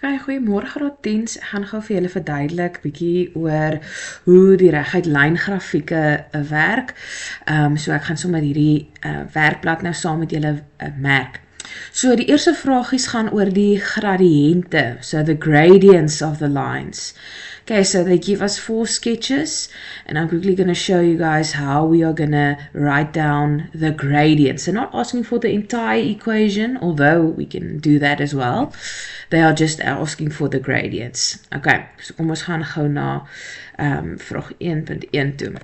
Goeiemôre graad 10. Ek gaan gou vir julle verduidelik bietjie oor hoe die reguit lyn grafieke werk. So ek gaan sommer hierdie werkblad nou saam met julle merk. So die eerste vragies gaan oor die gradiënte, so the gradients of the lines. Okay, so they give us 4 sketches, and I'm quickly going to show you guys how we are going to write down the gradients. They're not asking for the entire equation, although we can do that as well. They are just asking for the gradients. Okay, so kom ons gaan gou na vraag 1.1 toe.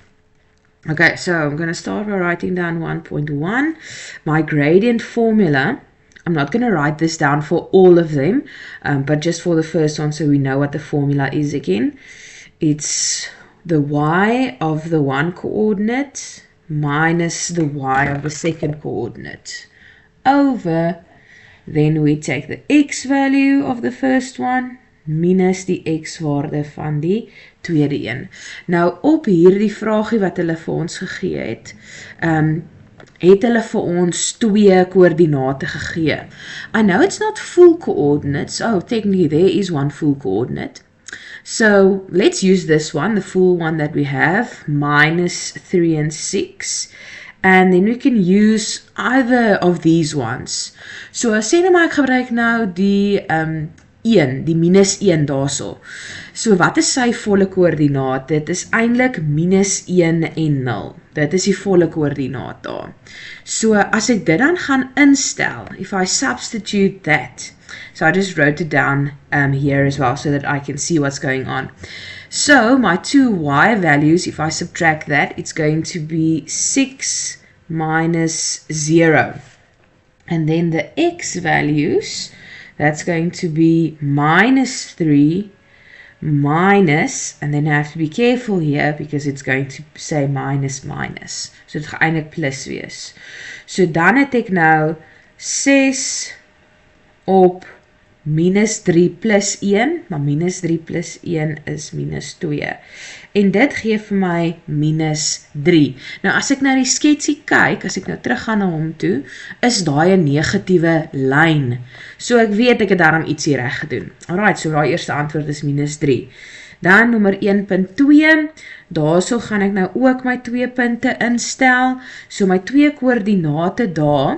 Okay, so I'm going to start by writing down 1.1. My gradient formula, I'm not going to write this down for all of them, but just for the first one so we know what the formula is again. It's the y of the one coordinate minus the y of the second coordinate over, then we take the x value of the first one minus die x waarde van die tweede een. Nou op hierdie vraagie wat hulle vir ons gegee het, het hulle vir ons 2 koördinate gegee. I know it's not full coordinates. Oh, technically there is one full coordinate. So let's use this one, the full one that we have, minus 3 and 6. And then we can use either of these ones. So sê nou maar ek gebruik nou die 1, die minus 1 daarso. So wat is sy volle koördinaat? Dit is eintlik minus 1 en 0. Dit is die volle koördinaat daar. So as ek dit dan gaan instel, if I substitute that, so I just wrote it down here as well so that I can see what's going on. So my 2y values, if I subtract that, it's going to be 6 minus 0. And then the x values, that's going to be minus 3 minus, and then I have to be careful here because it's going to say minus minus. So dit gaan eintlik plus wees. So dan het ek nou 6 op minus 3 plus 1, maar minus 3 plus 1 is minus 2. En dit gee vir my minus 3. Nou as ek na die sketsie kyk, as ek nou terug gaan na hom toe, is daai 'n negatiewe lyn. So ek weet ek het daarom ietsie reg gedoen. Alright, so daai eerste antwoord is minus 3. Dan nommer 1.2, daarso gaan ek nou ook my 2 punte instel. So my 2 koördinate daar,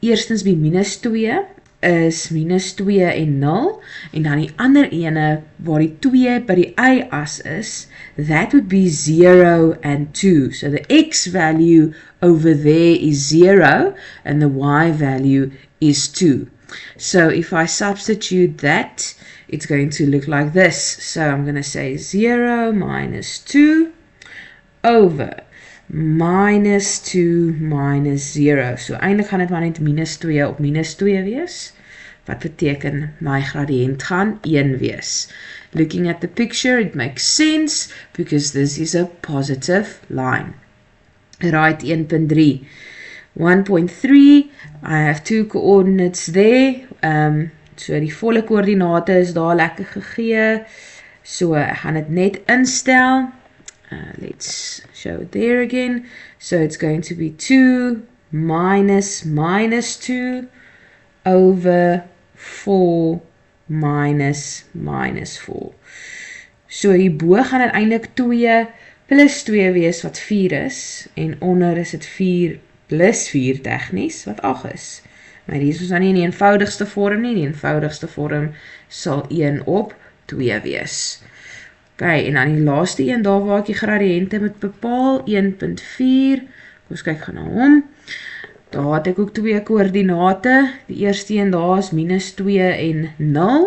eerstens by minus 2, is minus 2 en 0, en dan die ander ene, waar die 2 by die y-as is, that would be 0 and 2. So the x value over there is 0, and the y value is 2. So if I substitute that, it's going to look like this. So I'm going to say 0 minus 2 over minus 2 minus 0. So eintlik gaan dit maar net minus 2 op minus 2 wees. Wat beteken my gradiënt gaan 1 wees. Looking at the picture, it makes sense because this is a positive line. Right, 1.3. 1.3, I have 2 coordinates there. So die volle koördinate is daar lekker gegee. So ek gaan dit net instel. Let's show it there again. So it's going to be 2 minus minus 2 over 4 minus minus 4. So hierbo gaan dit eintlik 2 plus 2 wees wat 4 is, en onder is dit 4 plus 4 tegnies wat 8 is. Maar hier is dan nie die eenvoudigste vorm nie, die eenvoudigste vorm sal 1 op 2 wees. Okay, en dan die laaste een, daar waar ek die gradiënte moet bepaal, 1.4, kom ons kyk gaan na hom. Daar het ek ook 2 koördinate, die eerste een daar is minus 2 en 0,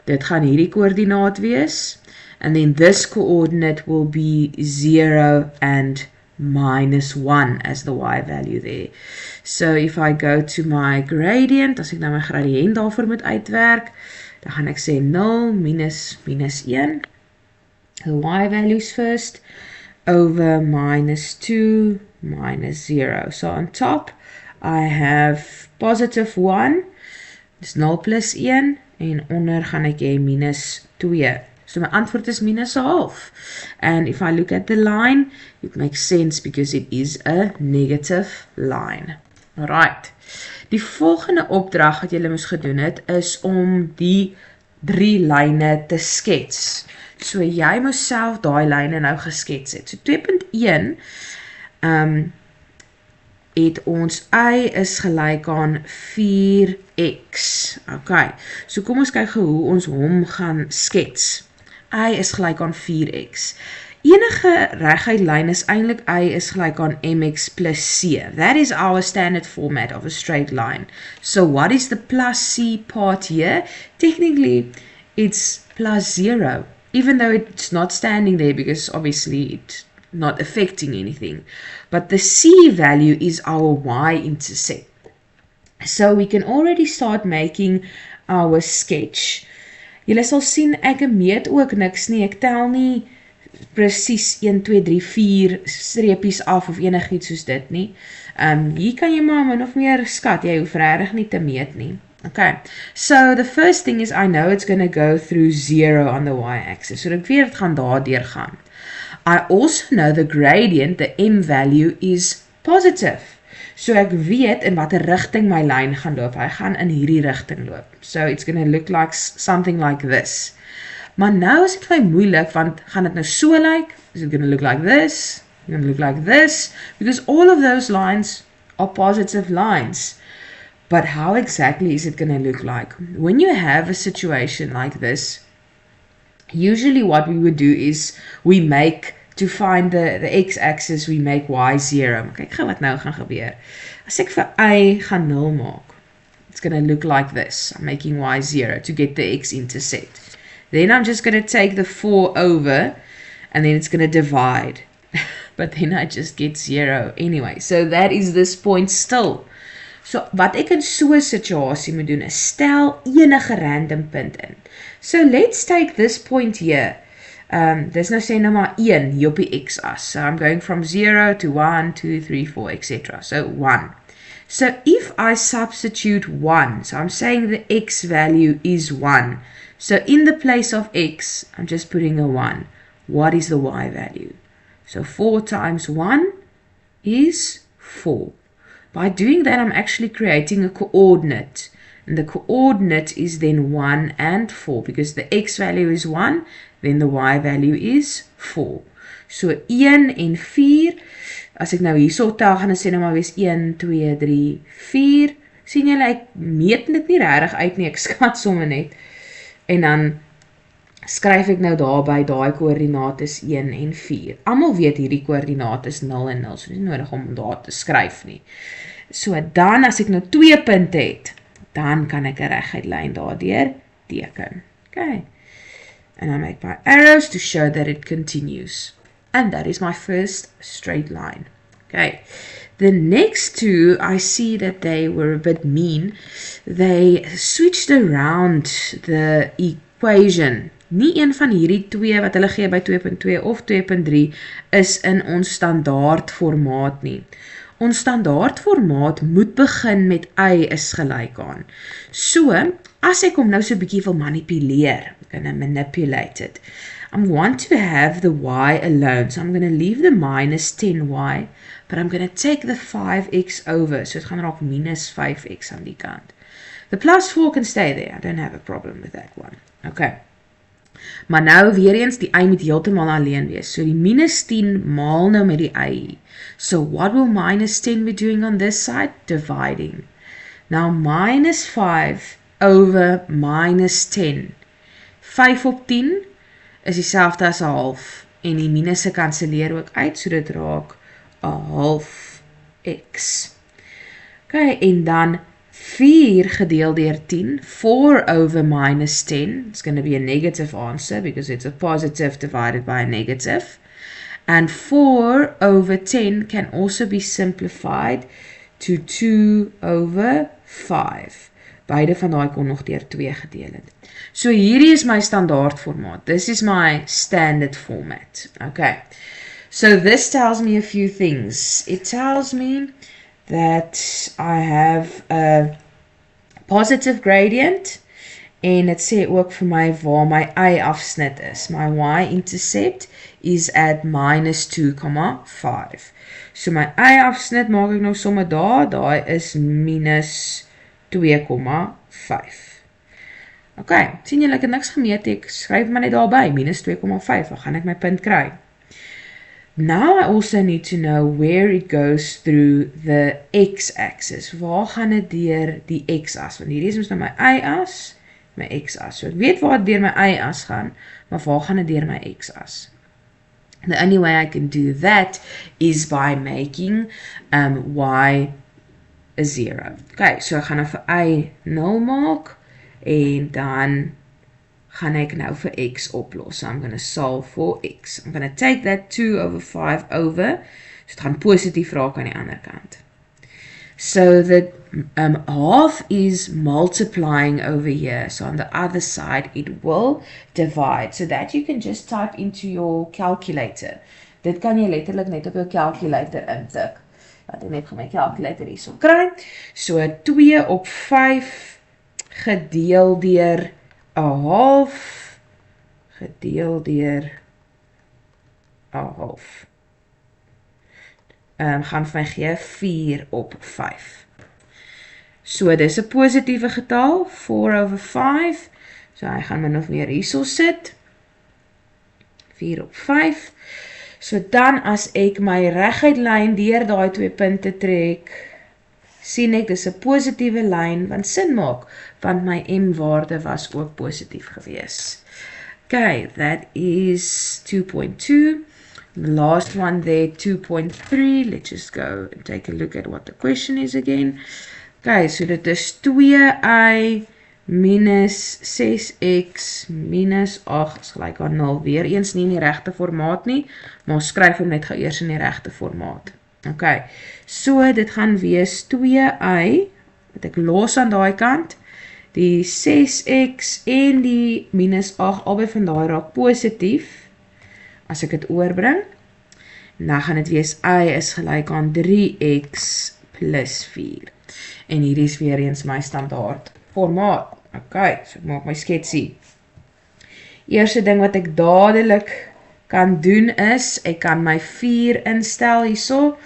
dit gaan hierdie koördinaat wees, and then this coordinate will be 0 and minus 1 as the y value there. So if I go to my gradient, as ek nou my gradiënt daarvoor moet uitwerk, dan gaan ek sê 0 minus minus 1, the y values first, over minus 2 minus 0. So on top, I have positive 1, dis 0 plus 1, en onder gaan ek hê minus 2. So my antwoord is minus 1/2. And if I look at the line, it makes sense because it is a negative line. Alright. Die volgende opdrag wat julle moes gedoen het, is om die 3 lyne te skets. So jy moes self daai lyne nou geskets het. So 2.1 het ons y is gelyk aan 4x. Okay, so kom ons kyk hoe ons hom gaan skets. Y is gelyk aan 4x. Enige reguit lyn is eintlik y is gelyk aan mx plus c. That is our standard format of a straight line. So what is the plus c part here? Technically, it's plus 0, even though it's not standing there because obviously it's not affecting anything. But the c value is our y-intercept. So we can already start making our sketch. Julle sal sien ek meet ook niks nie, ek tel nie presies 1, 2, 3, 4 streepies af of enigiets soos dit nie. Hier kan jy maar min of meer skat, jy hoef regtig nie te meet nie. Okay, so the first thing is I know it's going to go through 0 on the y-axis, so ek weet het gaan daardeur gaan. I also know the gradient, the m value is positive. So ek weet in watter rigting my lyn gaan loop. Hy gaan in hierdie rigting loop. So it's going to look like something like this. Maar nou is dit vir my moeilik, want gaan dit nou so lyk? Is it going to look like this? It's going to look like this? Because all of those lines are positive lines. But how exactly is it going to look like? When you have a situation like this, usually what we would do is we make, to find the x-axis, we make y0. Maar kyk wat nou gaan gebeur. As ek vir y gaan 0 maak, it's going to look like this. I'm making y0 to get the x-intercept. Then I'm just going to take the 4 over, and then it's going to divide. But then I just get 0 anyway. So that is this point still. So wat ek in so 'n situasie moet doen is stel enige random punt in. So let's take this point here. Dis nou sê nou maar 1 hier op die x-as. So I'm going from 0 to 1, 2, 3, 4, etc. So 1. So if I substitute 1, so I'm saying the x value is 1. So in the place of x, I'm just putting a 1. What is the y value? So 4 times 1 is 4. By doing that, I'm actually creating a coordinate. And the coordinate is then 1 and 4. Because the x value is 1, then the y value is 4. So 1 en 4. As ek nou hierso tel, gaan ek sê nou maar wees 1, 2, 3, 4. Sien julle, ek meet dit nie regtig uit nie, ek skat sommer net. En dan skryf ek nou daarby, daai koördinaat is 1 en 4. Almal weet hierdie koördinaat is 0 en 0, so dis nie nodig om daar te skryf nie. So dan, as ek nou 2 punte het, dan kan ek 'n reguit lyn daardeur teken. Okay. And I make my arrows to show that it continues. And that is my first straight line. Okay. The next two, I see that they were a bit mean. They switched around the equation. Nie een van hierdie twee wat hulle gee by 2.2 of 2.3 is in ons standaard formaat nie. Ons standaard formaat moet begin met y is gelyk aan. So, as ek hom nou so 'n bietjie wil manipuleer, I'm going to manipulate it. I want to have the y alone, so I'm going to leave the minus 10y, but I'm going to take the 5x over, so het gaan raak minus 5x aan die kant. The plus 4 can stay there, I don't have a problem with that one. Okay. Maar nou weer eens, die y moet heeltemal alleen wees. So die minus 10 maal nou met die y. So what will minus 10 be doing on this side? Dividing. Now minus 5 over minus 10. 5 op 10 is dieselfde as 'n half. En die minusse kanselleer ook uit, so dit raak 'n half x. Okay, en dan 4 gedeeld deur 10, 4 over minus 10, it's going to be a negative answer because it's a positive divided by a negative. And 4 over 10 can also be simplified to 2 over 5. Beide van daai kon nog deur 2 gedeel het. So hierdie is my standaard formaat. This is my standard format. Okay. So this tells me a few things. It tells me that I have a positive gradient, en het sê ook vir my waar my y-afsnit is. My y-intercept is at minus 2,5. So my y-afsnit maak ek nou sommer daar, daai is minus 2,5. Ok, sien julle, ek het niks gemeet, ek skryf maar net daarby, minus 2,5, dan gaan ek my punt kry. Now I also need to know where it goes through the x-axis. Waar gaan dit deur die x-as? Want hierdie is ons nou my y-as, my x-as. So ek weet waar dit deur my y-as gaan, maar waar gaan dit deur my x-as? The only way I can do that is by making y a 0. Okay, so ek gaan nou vir y 0 maak, en dan gaan ek nou vir x oplos. So I'm going to solve for x. I'm going to take that 2 over 5 over. So dit gaan positief raak aan die ander kant. So the half is multiplying over here. So on the other side, it will divide. So that you can just type into your calculator. Dit kan jy letterlik net op jou calculator intik. Wat ek net gaan my calculator hierso kry. So 2 op 5 gedeel deur 'n half gedeel deur 'n half. Gaan vir my gee 4 op 5. So dis 'n positiewe getal, 4 over 5. So hy gaan min of meer hierso sit. 4 op 5. So dan as ek my reguit lyn deur daai twee punte trek, sien ek dis 'n positiewe lyn wat sin maak, want my m-waarde was ook positief gewees. Okay, that is 2.2. The last one there, 2.3. Let's just go and take a look at what the question is again. Okay, so dit is 2y minus 6x minus 8 is gelyk aan 0. Weer eens nie in die regte formaat nie, maar skryf hom net gou eers in die regte formaat. Okay, so dit gaan wees 2y, wat ek los aan daai kant, die 6x en die minus 8, albei van daai raak positief, as ek dit oorbring, dan gaan dit wees y is gelyk aan 3x plus 4. En hierdie is weer eens my standaard formaat. Okay, so ek maak my sketsie. Eerste ding wat ek dadelik kan doen is, ek kan my 4 instel hierso.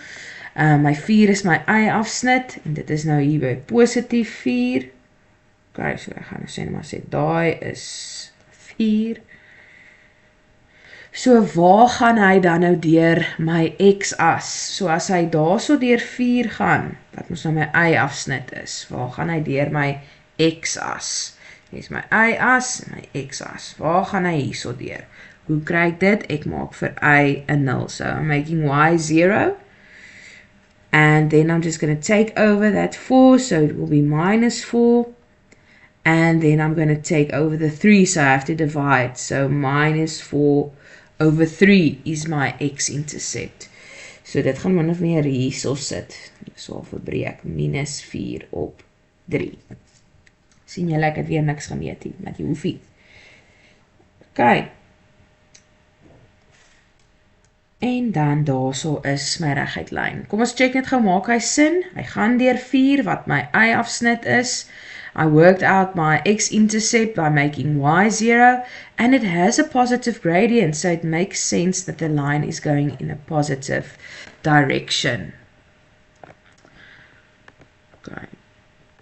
My 4 is my y-afsnit, en dit is nou hier by positief 4. Okay, so ek gaan nou sê, maar sê, daai is 4. So waar gaan hy dan nou deur my x-as? So as hy daarso deur 4 gaan, wat ons nou my y-afsnit is, waar gaan hy deur my x-as? Hier is my y-as en my x-as. Waar gaan hy hierso deur? Hoe kry ek dit? Ek maak vir y 'n 0. So I'm making y 0. And then I'm just going to take over that 4, so it will be minus 4. And then I'm going to take over the 3, so I have to divide. So minus 4 over 3 is my x-intercept. So dit gaan min of meer hierso sit. So verbreek, minus 4 op 3. Sien julle, ek het weer niks gemeet nie, met die hoefie. Okay. En dan daarso is my reguit lyn. Kom ons check net gou, maak hy sin. Hy gaan deur 4, wat my y-afsnit is. I worked out my x-intercept by making y 0, and it has a positive gradient, so it makes sense that the line is going in a positive direction. Okay,